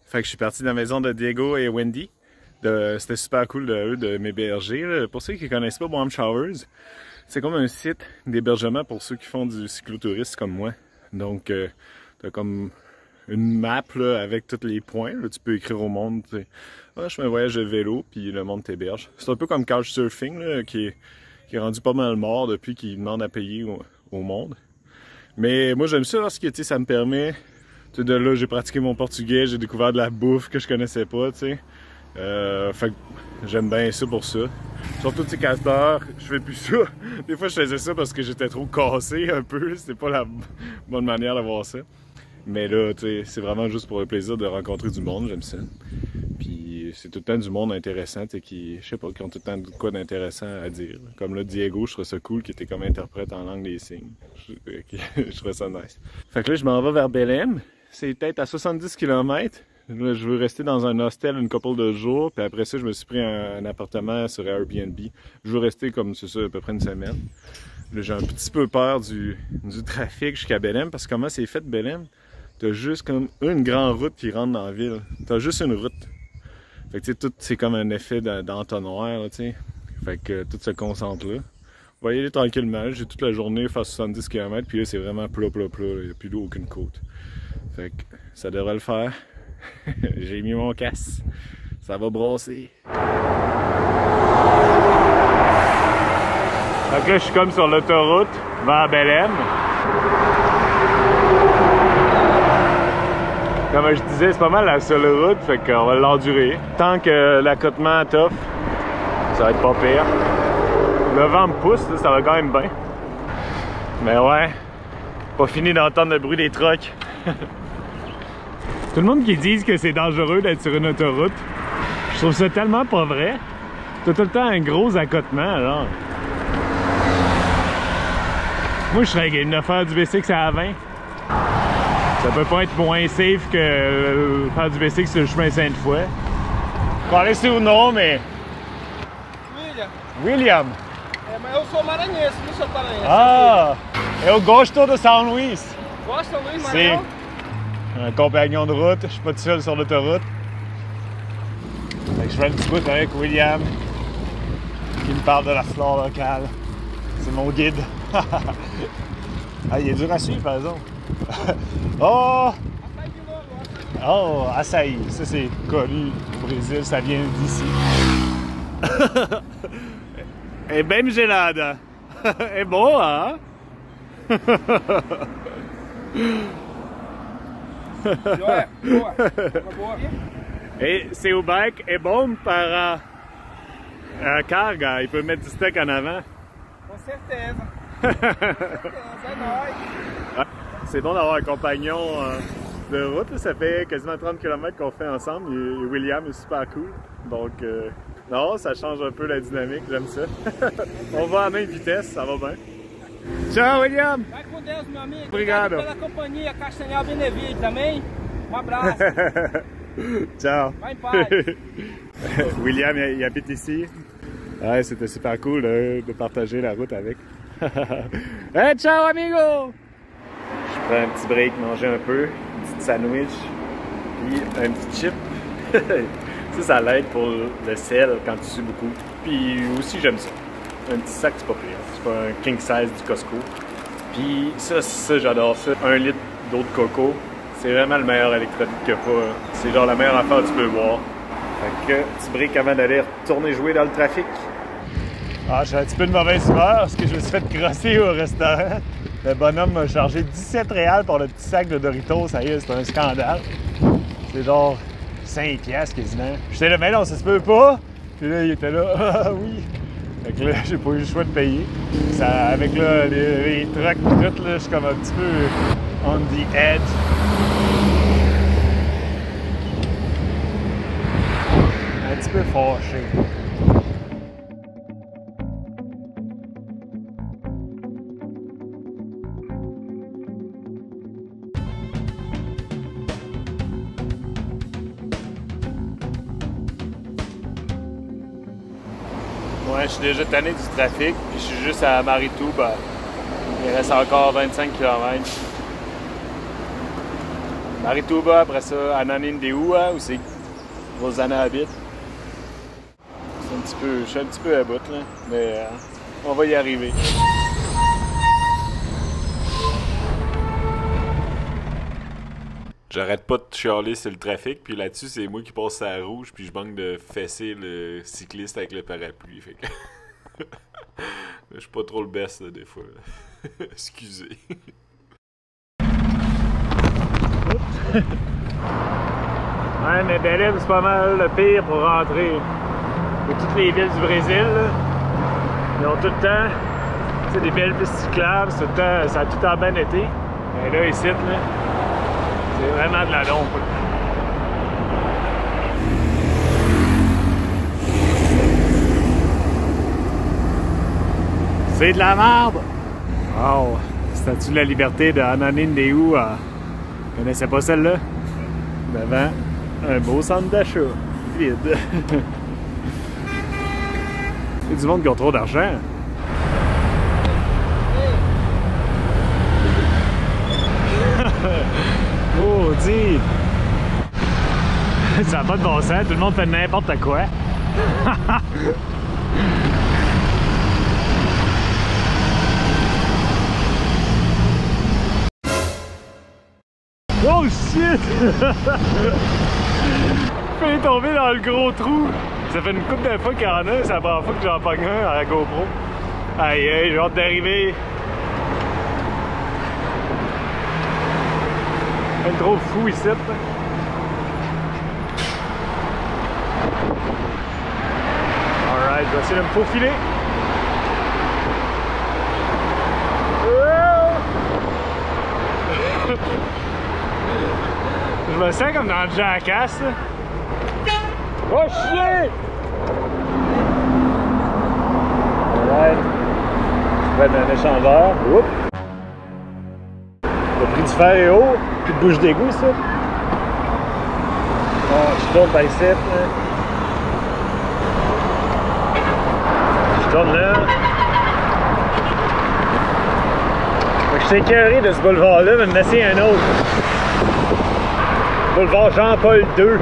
Fait que je suis parti de la maison de Diego et Wendy. C'était super cool de m'héberger. Pour ceux qui ne connaissent pas Warm Showers, c'est comme un site d'hébergement pour ceux qui font du cyclotourisme comme moi. Donc, t'as comme une map là, avec tous les points. Là, tu peux écrire au monde, ah, je fais un voyage de vélo, puis le monde t'héberge. C'est un peu comme Couchsurfing, là, qui est rendu pas mal mort depuis qu'il demande à payer au monde. Mais moi, j'aime ça parce que ça me permet... de là, j'ai pratiqué mon portugais, j'ai découvert de la bouffe que je connaissais pas, tu sais. Fait que j'aime bien ça pour ça. Surtout, tu sais, qu'à cette heure, je fais plus ça. Des fois, je faisais ça parce que j'étais trop cassé un peu. C'était pas la bonne manière d'avoir ça. Mais là, tu sais, c'est vraiment juste pour le plaisir de rencontrer du monde, j'aime ça. Puis c'est tout le temps du monde intéressant, tu sais, qui, je sais pas, qui ont tout le temps de quoi d'intéressant à dire. Comme là, Diego, je trouvais ça cool, qui était comme interprète en langue des signes. Je trouvais ça nice. Fait que là, je m'en vais vers Belém. C'est peut-être à 70 km. Là, je veux rester dans un hostel une couple de jours. Puis après ça, je me suis pris un appartement sur Airbnb. Je veux rester comme c'est ça à peu près une semaine. Là, j'ai un petit peu peur du trafic jusqu'à Belém. Parce que comment c'est fait Belém? T'as juste comme une grande route qui rentre dans la ville. T'as juste une route. Fait que tu sais, tout c'est comme un effet d'entonnoir, tu sais. Fait que tout se concentre là. On va y aller tranquillement. J'ai toute la journée faire 70 km. Puis là, c'est vraiment plat. Il n'y a plus d'eau, aucune côte. Fait que ça devrait le faire. J'ai mis mon casque. Ça va brasser. Fait que là, je suis comme sur l'autoroute vers Belém. Comme je disais, c'est pas mal la seule route, fait qu'on va l'endurer. Tant que l'accotement t'offre, ça va être pas pire. Le vent me pousse, là, ça va quand même bien. Mais ouais, pas fini d'entendre le bruit des trucks. Tout le monde qui dit que c'est dangereux d'être sur une autoroute, je trouve ça tellement pas vrai. T'as tout le temps un gros accotement, alors. Moi, je serais game de faire du bicycle à 20. Ça peut pas être moins safe que faire du bicycle sur le chemin Sainte-Foy. Qual é seu nome? William. William. É, mas eu sou maranhense, não sou paraense. Ah, eu gosto de São Luís. Gosta, Luís Sim. Maranhão? Un compagnon de route, je suis pas tout seul sur l'autoroute. Je fais un petit bout avec William qui me parle de la flore locale. C'est mon guide. Ah, il est dur à suivre par exemple. Oh! Oh, açaí. Ça c'est connu au Brésil, ça vient d'ici. É bem gelada. É boa, hein? Joia, boa. Boa. Et seu bike est bon para a carga, il peut mettre du stock en avant. Com certeza. Com certeza, é nóis. C'est bon d'avoir un compagnon de route, ça fait quasiment 30 km qu'on fait ensemble et William est super cool. Donc, non, ça change un peu la dynamique, j'aime ça. On va à même vitesse, ça va bien. Ciao, William! Vai com Deus, meu amigo. Obrigado. Pela companhia Castanhal Benevide também. Abraço. Ciao! Vai em paz. William, il habite ici. Ouais, c'était super cool de partager la route avec. Hey, ciao, amigo! Je prends un petit break, manger un peu, un petit sandwich, puis un petit chip. Ça l'aide pour le sel quand tu sues beaucoup. Puis aussi, j'aime ça. Un petit sac, c'est pas pire. C'est pas un king size du Costco. Puis ça j'adore ça. 1 litre d'eau de coco. C'est vraiment le meilleur électrolyte qu'il n'y a pas. C'est genre la meilleure affaire que tu peux boire. Fait que petit break avant d'aller retourner jouer dans le trafic. Ah, j'ai un petit peu de mauvaise humeur parce que je me suis fait crosser au restaurant. Le bonhomme m'a chargé 17 réals pour le petit sac de Doritos. Ça y est, c'est un scandale. C'est genre 5 piastres quasiment. J'étais là, mais non, ça se peut pas. Puis là, il était là, ah oui. Fait que là, j'ai pas eu le choix de payer. Ça, avec là, les trucks et tout, là, je suis comme un petit peu on the edge. Un petit peu fâché. Ouais, je suis déjà tanné du trafic, puis je suis juste à Marituba. Il reste encore 25 km. Manitoba, après ça, Ananindeua, où c'est Rosanna habite. Je suis un petit peu à bout, là, mais on va y arriver. J'arrête pas de chialer sur le trafic, puis là-dessus, c'est moi qui passe à la rouge, puis je manque de fesser le cycliste avec le parapluie. Fait que... je suis pas trop le best, là, des fois. Excusez. Ouais, mais Belém, c'est pas mal le pire pour rentrer. Pour toutes les villes du Brésil, là, ils ont tout le temps des belles pistes cyclables, tout le temps, ça a tout le temps bien été. Mais là, ici, là, c'est vraiment de la longue. C'est de la merde! Wow! Statue de la liberté de Ananindeua. Vous connaissez pas celle-là? Devant un beau centre d'achat. Vide. Il y a du monde qui a trop d'argent. Oh, dis! Ça n'a pas de bon sens, tout le monde fait n'importe quoi. Oh shit! Je vais tomber dans le gros trou. Ça fait une couple de fois qu'il y en a, c'est la première fois que j'en pogne un à la GoPro. Aïe aïe, j'ai hâte d'arriver. C'est trop fou ici. Alright, je vais essayer de me faufiler. Je me sens comme dans le Jackass. Oh chien! Alright. Je vais être un échangeur. Oups. Le prix du fer est haut. Plus de bouche d'égout, ça. Bon, je tourne par ici. Je tourne là. Je suis écœuré de ce boulevard-là, mais me essayer un autre. Boulevard Jean-Paul II.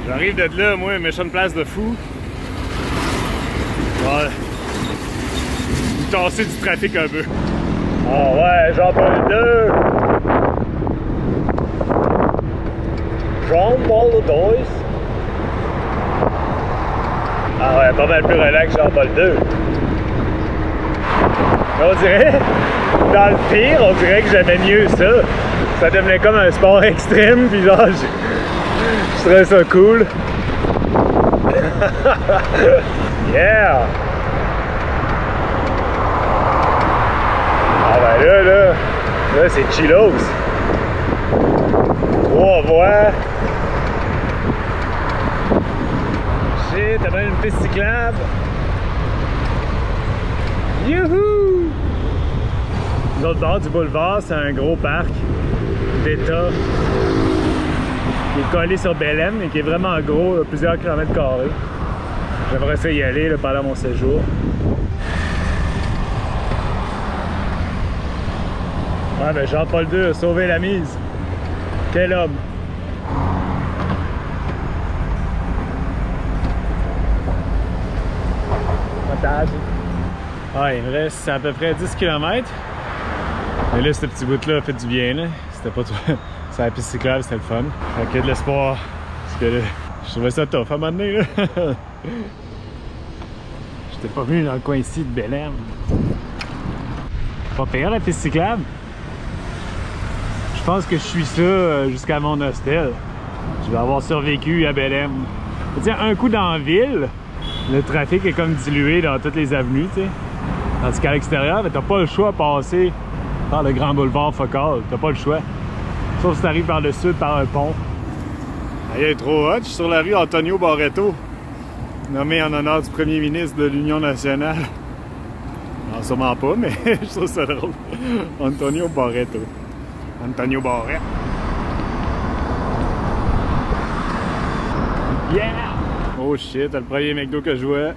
J'arrive de là, moi, méchante place de fou. Ouais. Vous tassez du trafic un peu. Ah ouais, Jean-Paul II. Jean-Paul II. Ah ouais, pas mal plus relax que Jean-Paul II. On dirait, dans le pire, on dirait que j'aimais mieux ça. Ça devenait comme un sport extrême, puis genre, je trouvais ça cool. Yeah! Ah ben là c'est chillos. 3 voies. Shit, t'as même une piste cyclable. Youhou! L'autre bord du boulevard, c'est un gros parc d'État qui est collé sur Belém et qui est vraiment gros, plusieurs kilomètres carrés. J'aimerais essayer d'y aller là, pendant mon séjour. Ouais, ben Jean-Paul II a sauvé la mise. Quel homme! Montage. Ouais, il me reste à peu près 10 km. Mais là, ce petit bout-là a fait du bien. C'était pas trop. C'est la piste cyclable, c'était le fun. Fait qu'il y a de l'espoir. Parce que là, je trouvais ça tough à un moment donné. Là. J'étais pas venu dans le coin ici de Belém. Pas pire la piste cyclable. Je pense que je suis ça jusqu'à mon hostel. Je vais avoir survécu à Belém. Un coup dans la ville, le trafic est comme dilué dans toutes les avenues, tu sais. Tandis qu'à l'extérieur, t'as pas le choix de passer par le grand boulevard Focal. T'as pas le choix. Sauf si t'arrives par le sud, par un pont. Il est trop hot, je suis sur la rue Antonio Barreto, nommé en honneur du premier ministre de l'Union nationale. Non, sûrement pas, mais je trouve ça drôle. Antonio Barreto. Antonio Barreto. Yeah! Oh shit, le premier McDo que je vois.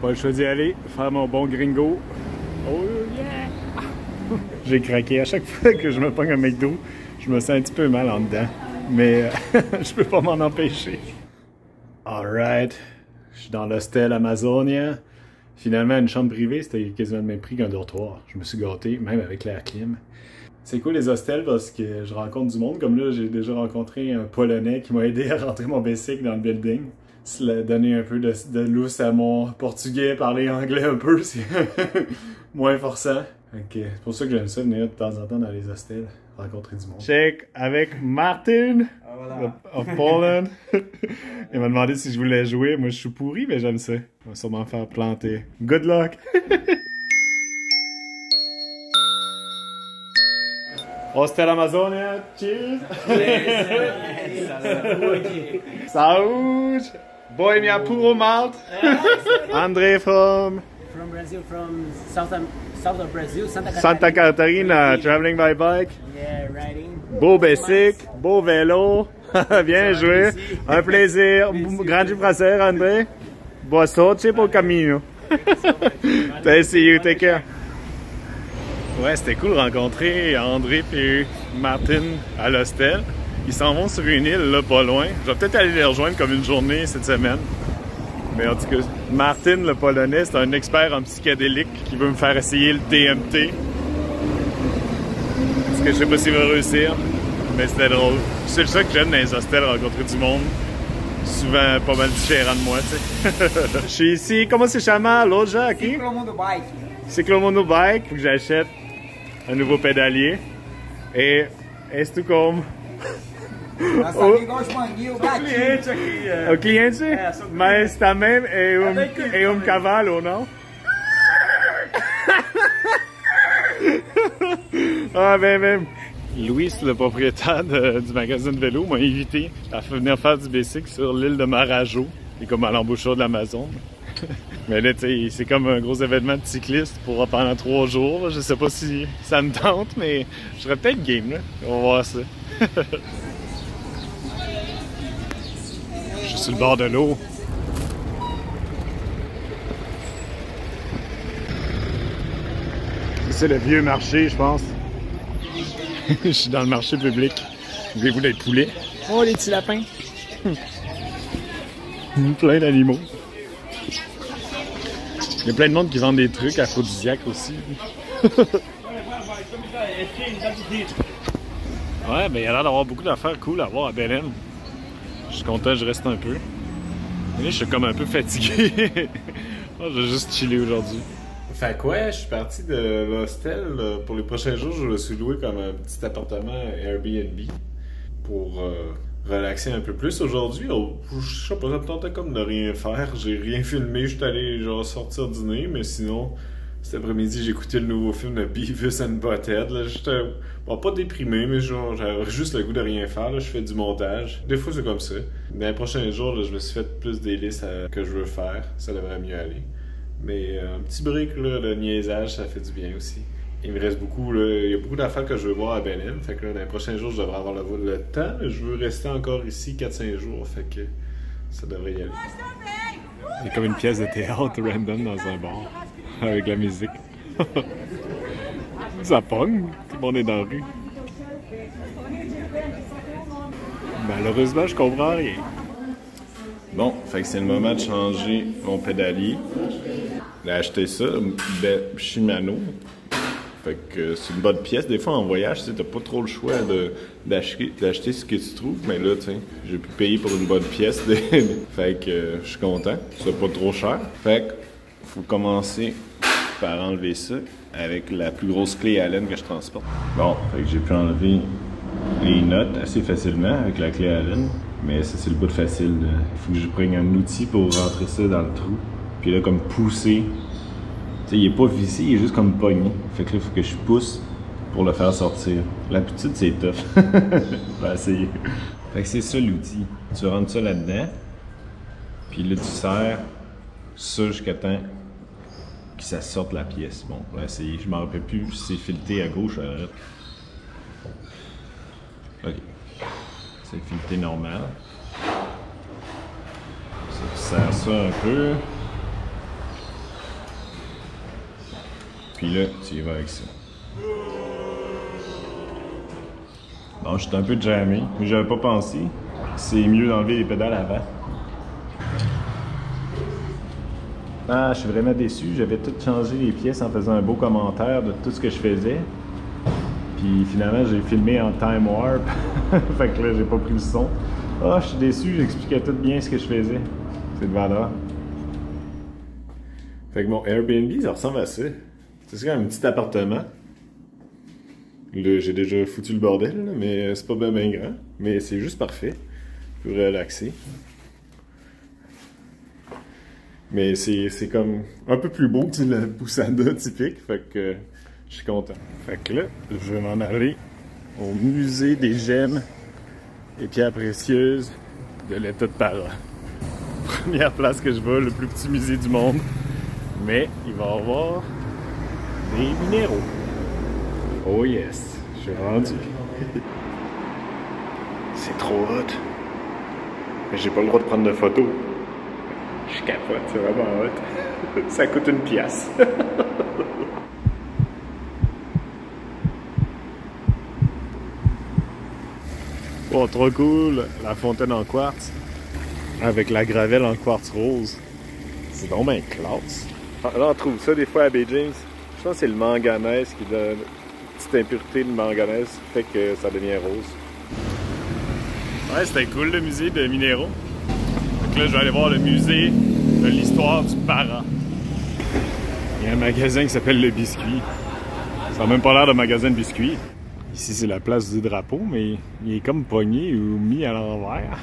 Pas le choix d'y aller, faire mon bon gringo. Oh yeah! J'ai craqué. À chaque fois que je me pogne un McDo, je me sens un petit peu mal en dedans. Mais je peux pas m'en empêcher. Alright. Je suis dans l'hostel Amazonia. Finalement, une chambre privée, c'était quasiment le même prix qu'un dortoir. Je me suis gâté, même avec la clim. C'est cool les hostels parce que je rencontre du monde. Comme là, j'ai déjà rencontré un Polonais qui m'a aidé à rentrer mon bicycle dans le building. Cela donner un peu de lousse à mon portugais, parler anglais un peu, c'est moins forçant. Okay. C'est pour ça que j'aime ça venir de temps en temps dans les hostels, rencontrer du monde. Check avec Martin of Poland. Il m'a demandé si je voulais jouer. Moi, je suis pourri, mais j'aime ça. On va sûrement me faire planter. Good luck! Hostel Amazonia, cheers! Saúde! Bohemia Puro Malt! André from Brazil, from south of Brazil, Santa Catarina, traveling by bike. Yeah, riding. Beau bicycle, beau vélo. Bien joué. Un plaisir. Grande prazer, André. Boa sorte pour le camino. See you, take care. Ouais, c'était cool de rencontrer André et Martin à l'hostel. Ils s'en vont sur une île, là, pas loin. Je vais peut-être aller les rejoindre comme une journée cette semaine. Mais en tout cas, Martin, le Polonais, c'est un expert en psychédélique qui veut me faire essayer le DMT. Parce que je sais pas s'il va réussir, mais c'était drôle. C'est ça que j'aime dans les hostels, rencontrer du monde. Souvent pas mal différent de moi, tu sais. Je suis ici, comment c'est chama? Loja, aqui? Ciclomundo Bike. Ciclomundo Bike. Faut que j'achète un nouveau pédalier. Et est-ce comme... Nosso amigo Osmanguinho, o gatinho. Cliente aqui, é. O cliente? sou cliente. Mas também é também. um cavalo, não? Ah, ben. Louis, le propriétaire du magasin de vélo, m'a invité à venir faire du bicycle sur l'île de Marajo, qui est comme à l'embouchure de l'Amazon. Mais là, tu sais, c'est comme un gros événement de cycliste pour pendant 3 jours. Je sais pas si ça me tente, mais je serais peut-être game, là. On va voir ça. Je suis sur le bord de l'eau. C'est le vieux marché, je pense. Je suis dans le marché public. Voulez-vous des poulets? Oh, les petits lapins! Plein d'animaux. Il y a plein de monde qui vendent des trucs aphrodisiaques aussi. Ouais, ben il y a l'air d'avoir beaucoup d'affaires cool à voir à Belém. Je suis content, je reste un peu. Mais là, je suis comme un peu fatigué. Je vais juste chiller aujourd'hui. Fait que ouais, je suis parti de l'hostel. Pour les prochains jours, je me suis loué comme un petit appartement Airbnb pour relaxer un peu plus. Aujourd'hui, je sais pas, ça me tentait comme de rien faire. J'ai rien filmé, je suis allé genre sortir dîner, mais sinon, cet après-midi, j'ai écouté le nouveau film de Beavis and Butthead. J'étais pas déprimé, mais genre j'avais juste le goût de rien faire. Là, je fais du montage. Des fois, c'est comme ça. Dans les prochains jours, là, je me suis fait plus des listes que je veux faire. Ça devrait mieux aller. Mais un petit break là, de niaisage, ça fait du bien aussi. Il me reste beaucoup, là, il y a beaucoup d'affaires que je veux voir à Belém. Fait que là, dans les prochains jours, je devrais avoir le temps. Je veux rester encore ici 4-5 jours. Fait que ça devrait y aller. Il y a comme une pièce de théâtre random dans un bar. Avec la musique. Ça pogne. Tout le monde est dans la rue. Malheureusement, je comprends rien. Bon, fait que c'est le moment de changer mon pédalier. J'ai acheté ça, Shimano. Fait que c'est une bonne pièce. Des fois, en voyage, tu sais, t'as pas trop le choix d'acheter ce que tu trouves. Mais là, tu sais, j'ai pu payer pour une bonne pièce. Fait que je suis content. C'est pas trop cher. Fait que faut commencer par enlever ça avec la plus grosse clé Allen que je transporte. Bon, fait que j'ai pu enlever les notes assez facilement avec la clé Allen. Mais ça, c'est le bout facile. Il faut que je prenne un outil pour rentrer ça dans le trou. Puis là, comme pousser. Tu sais, il est pas vissé, il est juste comme pogné. Fait que là, il faut que je pousse pour le faire sortir. La petite, c'est tough. Je vais essayer. Fait que c'est ça l'outil. Tu rentres ça là-dedans, puis là tu serres ça jusqu'à temps que ça sorte la pièce. Bon, on va essayer. Je m'en rappelle plus si c'est fileté à gauche ou à droite. Ok. C'est fileté normal. Ça, tu serres ça un peu. Puis là, tu y vas avec ça. Non, je suis un peu jammé, mais j'avais pas pensé. C'est mieux d'enlever les pédales avant. Ah, je suis vraiment déçu. J'avais tout changé les pièces en faisant un beau commentaire de tout ce que je faisais. Puis finalement, j'ai filmé en time warp. Fait que là, j'ai pas pris le son. Ah, je suis déçu. J'expliquais tout bien ce que je faisais. C'est de valeur. Fait que mon Airbnb, ça ressemble à ça. C'est comme un petit appartement. Là, j'ai déjà foutu le bordel, là, mais c'est pas bien grand. Mais c'est juste parfait. Pour relaxer. Mais c'est comme un peu plus beau que le Poussada typique. Fait que je suis content. Fait que là, je vais m'en aller au musée des gemmes et pierres précieuses de l'État de Para. Première place que je vais, le plus petit musée du monde. Mais il va y avoir des minéraux. Oh yes, je suis rendu. C'est trop hot. Mais j'ai pas le droit de prendre de photos. Je capote, c'est vraiment hot. Ça coûte une pièce. Oh, trop cool. La fontaine en quartz. Avec la gravelle en quartz rose. C'est vraiment bien classe. Ah, là, on trouve ça des fois à Bay James. Je pense que c'est le manganèse qui donne une petite impureté de manganèse qui fait que ça devient rose. Ouais, c'était cool le musée de minéraux. Donc là, je vais aller voir le musée de l'histoire du Para. Il y a un magasin qui s'appelle Le Biscuit. Ça n'a même pas l'air de magasin de biscuits. Ici, c'est la place du drapeau, mais il est comme pogné ou mis à l'envers.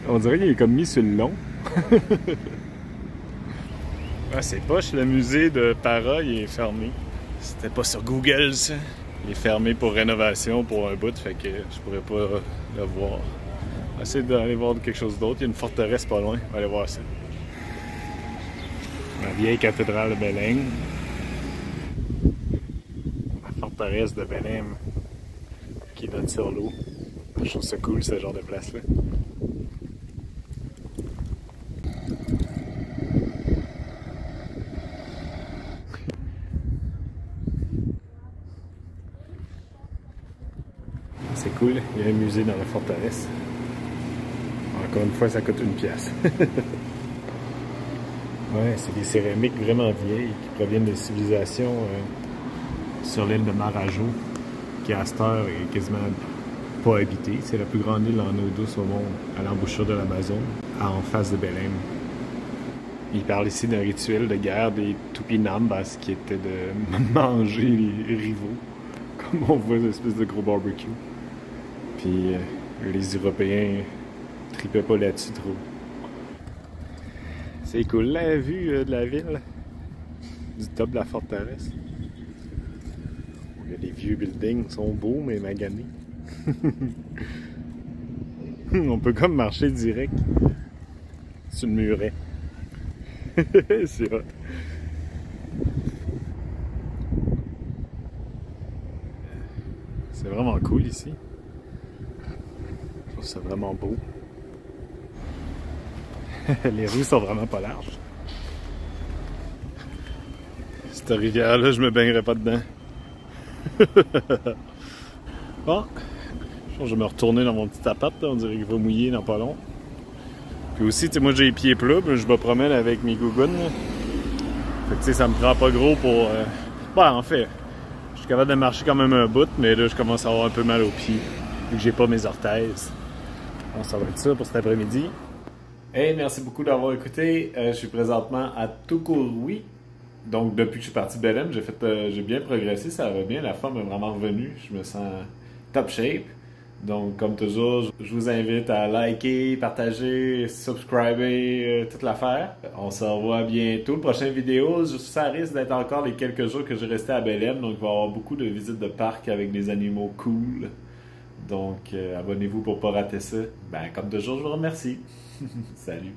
On dirait qu'il est comme mis sur le long. Ah, c'est poche, le musée de Para, il est fermé. C'était pas sur Google, ça. Il est fermé pour rénovation pour un bout, fait que je pourrais pas le voir. Essayer d'aller voir quelque chose d'autre. Il y a une forteresse pas loin. On va aller voir ça. La vieille cathédrale de Belém. La forteresse de Belém qui donne sur l'eau. Je trouve ça cool, ce genre de place-là. C'est cool, il y a un musée dans la forteresse. Encore une fois, ça coûte une pièce. Ouais, c'est des céramiques vraiment vieilles qui proviennent de civilisations sur l'île de Marajo, qui à cette heure est quasiment pas habitée. C'est la plus grande île en eau douce au monde, à l'embouchure de l'Amazon, en face de Belém. Il parle ici d'un rituel de guerre des Tupinambas qui était de manger les rivaux, comme on voit une espèce de gros barbecue. Puis les Européens tripaient pas là-dessus trop. C'est cool la vue de la ville, du top de la forteresse. Il y a des vieux buildings, ils sont beaux mais maganés. On peut comme marcher direct sur le muret. C'est hot. C'est vraiment cool ici. Je trouve ça vraiment beau. Les rues sont vraiment pas larges. Cette rivière-là, je me baignerais pas dedans. Bon, je pense que je vais me retourner dans mon petit appart, là. On dirait qu'il va mouiller dans pas long. Puis aussi, tu sais, moi j'ai les pieds plats, puis je me promène avec mes gougounes. Fait que tu sais, ça me prend pas gros pour... Ouais, en fait, je suis capable de marcher quand même un bout, mais là je commence à avoir un peu mal aux pieds, vu que j'ai pas mes orthèses. Bon, ça va être ça pour cet après-midi. Hey, merci beaucoup d'avoir écouté. Je suis présentement à Tucuruí. Donc, depuis que je suis parti de Belém, j'ai bien progressé, ça va bien. La forme est vraiment revenue. Je me sens top shape. Donc, comme toujours, je vous invite à liker, partager, subscriber, toute l'affaire. On se revoit bientôt. Prochaine vidéo, ça risque d'être encore les quelques jours que j'ai resté à Belém. Donc, il va y avoir beaucoup de visites de parc avec des animaux cool. Donc, abonnez-vous pour pas rater ça. Ben, comme toujours, je vous remercie. Salut!